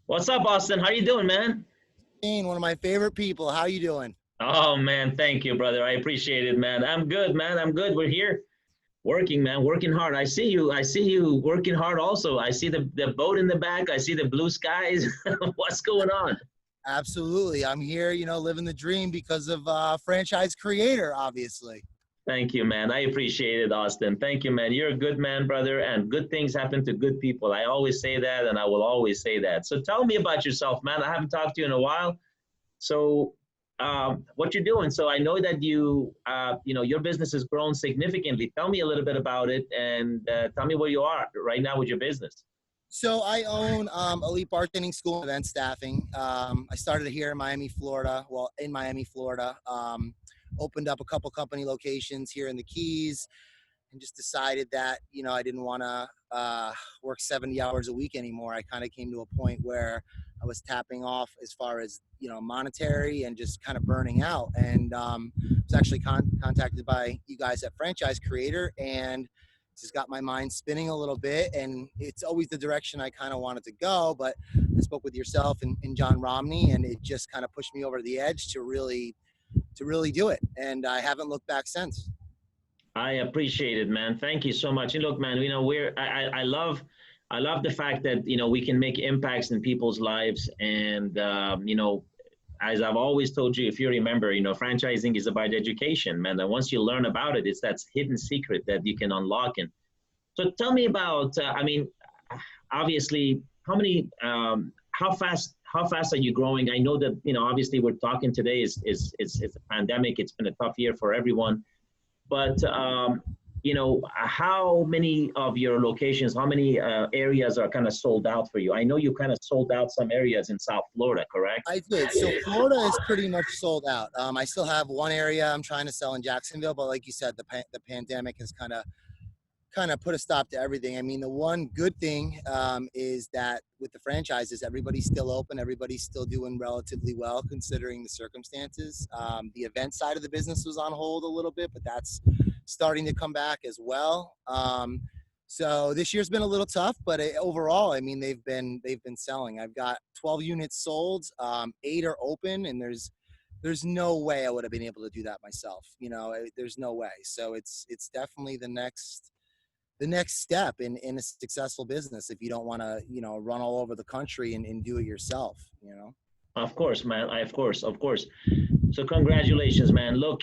What's up, Austin? How you doing, man? One of my favorite people. How you doing? Oh man, thank you, brother. I appreciate it, man. I'm good, man. I'm good. We're here working, man, working hard. I see you. I see you working hard also. I see the boat in the back. I see the blue skies. What's going on? Absolutely. I'm here, living the dream because of franchise creator, obviously. Thank you, man. I appreciate it, Austin. Thank you, man. You're a good man, brother, and good things happen to good people. I always say that, and I will always say that. So tell me about yourself, man. I haven't talked to you in a while. So, what you're doing? So I know that your business has grown significantly. Tell me a little bit about it, and tell me where you are right now with your business. So I own Elite Bartending School and Event Staffing. I started here in Miami, Florida. Well, in Miami, Florida. Opened up a couple company locations here in the Keys, and just decided that I didn't want to work 70 hours a week anymore. I kind of came to a point where I was tapping off as far as monetary and just kind of burning out. And was actually contacted by you guys at Franchise Creator, and just got my mind spinning a little bit. And it's always the direction I kind of wanted to go. But I spoke with yourself and John Romney, and it just kind of pushed me over the edge to really do it. And I haven't looked back since. I appreciate it, man. Thank you so much. And look, man, I love the fact that we can make impacts in people's lives, and as I've always told you, if you remember, franchising is about education, man. And once you learn about it, it's that hidden secret that you can unlock. And so, tell me about. Obviously, how fast are you growing? I know that obviously we're talking today is a pandemic. It's been a tough year for everyone, but how many of your locations, how many areas are kind of sold out for you? I know you kind of sold out some areas in South Florida, correct? I did. So Florida is pretty much sold out. I still have one area I'm trying to sell in Jacksonville, but like you said, the pandemic has kind of put a stop to everything. I mean, the one good thing is that with the franchises, everybody's still open. Everybody's still doing relatively well considering the circumstances. The event side of the business was on hold a little bit, but that's starting to come back as well. So this year's been a little tough, but overall, I mean, they've been selling. I've got 12 units sold, 8 are open, and there's no way I would have been able to do that myself. There's no way. So it's definitely the next step in a successful business if you don't want to run all over the country and do it yourself. Of course, man. Of course. So congratulations, man. Look,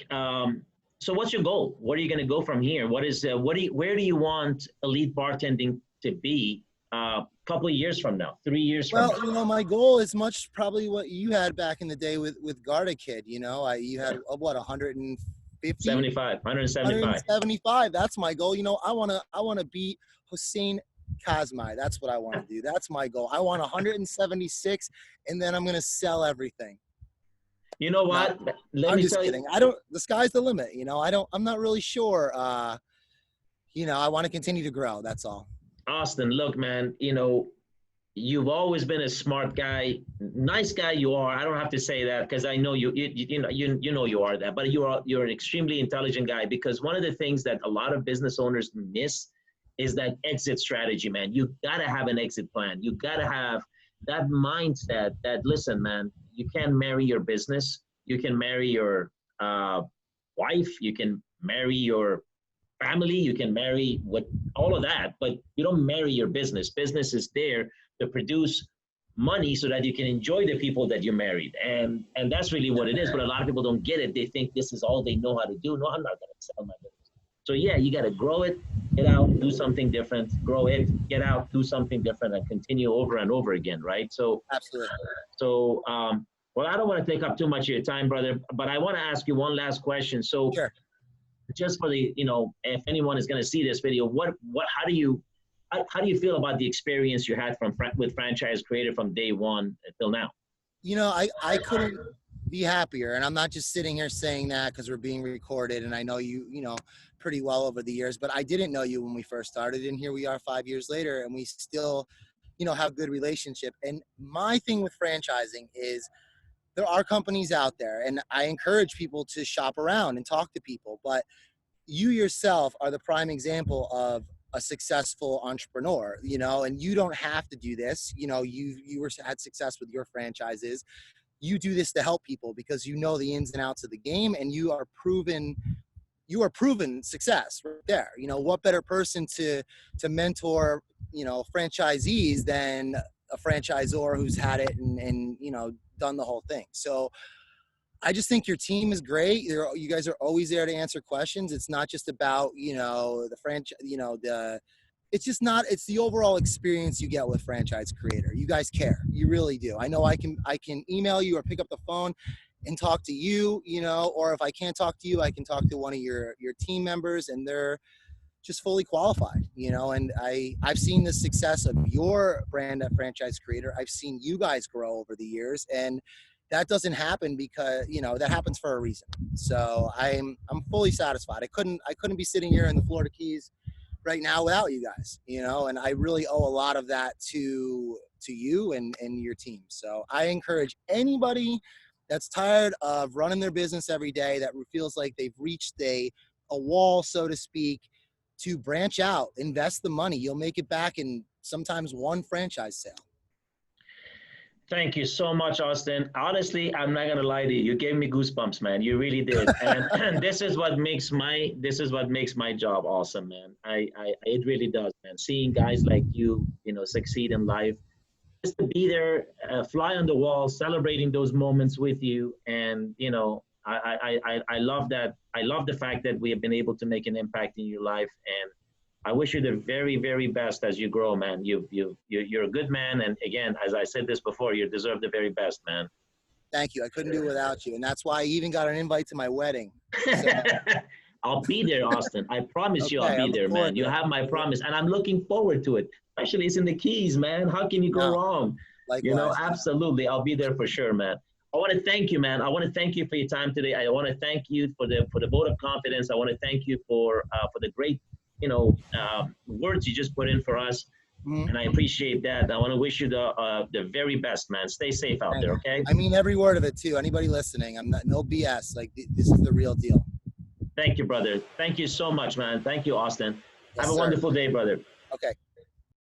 so what's your goal? What are you going to go from here? Where do you want Elite Bartending to be a couple of years from now, 3 years from Well, now? my goal is much probably what you had back in the day with Garda Kid. You had what, 150, 75, 175. 175. That's my goal. I want to beat Hossein Kasmai. That's what I want to do. That's my goal. I want 176, and then I'm gonna sell everything. You know No, what? Let I'm me just tell you, kidding. I don't. The sky's the limit. I'm not really sure. I want to continue to grow. That's all. Austin, look, man, you've always been a smart guy, nice guy you are. I don't have to say that because I know you know you are that, but you're an extremely intelligent guy, because one of the things that a lot of business owners miss is that exit strategy, man. You got to have an exit plan. You got to have that mindset that, listen, man, you can't marry your business. You can marry your wife. You can marry your family. You can marry what all of that, but you don't marry your business. Business is there to produce money so that you can enjoy the people that you married, and that's really what it is. But a lot of people don't get it. They think this is all they know how to do. No, I'm not going to sell my business. So yeah, you got to grow it, get out, do something different, grow it, get out, do something different, and continue over and over again, right? So Absolutely. so well, I don't want to take up too much of your time, brother, but I want to ask you one last question. So Sure. just for the, if anyone is going to see this video, how do you feel about the experience you had with Franchise Creator from day one until now? I couldn't be happier, and I'm not just sitting here saying that because we're being recorded, and I know you pretty well over the years, but I didn't know you when we first started, and here we are 5 years later, and we still have a good relationship. And my thing with franchising is there are companies out there, and I encourage people to shop around and talk to people, but you yourself are the prime example of a successful entrepreneur, you know, and you don't have to do this. You know, had success with your franchises. You do this to help people because you know the ins and outs of the game, and you are proven success right there. You know, what better person to mentor, you know, franchisees than a franchisor who's had it and you know, done the whole thing. So I just think your team is great. You guys are always there to answer questions. It's not just about, you know, the franchise, you know, it's just not, it's the overall experience you get with Franchise Creator. You guys care. You really do. I know I can email you or pick up the phone and talk to you, you know, or if I can't talk to you, I can talk to one of your team members, and they're just fully qualified, you know. And I've seen the success of your brand at Franchise Creator. I've seen you guys grow over the years, and that doesn't happen because, you know, that happens for a reason. So I'm fully satisfied. I couldn't be sitting here in the Florida Keys right now without you guys, you know, and I really owe a lot of that to you and your team. So I encourage anybody that's tired of running their business every day, that feels like they've reached a wall, so to speak, to branch out, invest the money. You'll make it back in sometimes one franchise sale. Thank you so much, Austin. Honestly, I'm not gonna lie to you. You gave me goosebumps, man. You really did. And this is what makes my job awesome, man. It really does, man. Seeing guys like you, you know, succeed in life, just to be there, fly on the wall, celebrating those moments with you, and you know, I love that. I love the fact that we have been able to make an impact in your life, and I wish you the very, very best as you grow, man. You're a good man, and again, as I said this before, you deserve the very best, man. Thank you. I couldn't do it without you, and that's why I even got an invite to my wedding. So. I'll be there, Austin. I promise you, I'll be there, man. You have my promise, and I'm looking forward to it. Especially, it's in the Keys, man. How can you go wrong? Likewise, you know, absolutely. I'll be there for sure, man. I want to thank you, man. I want to thank you for your time today. I want to thank you for the vote of confidence. I want to thank you for the great, you know, words you just put in for us. Mm-hmm. And I appreciate that. I want to wish you the very best, man. Stay safe out there, okay? I mean every word of it too. Anybody listening, I'm not, no BS. Like, this is the real deal. Thank you, brother. Thank you so much, man. Thank you, Austin. Have a wonderful day, brother. Okay.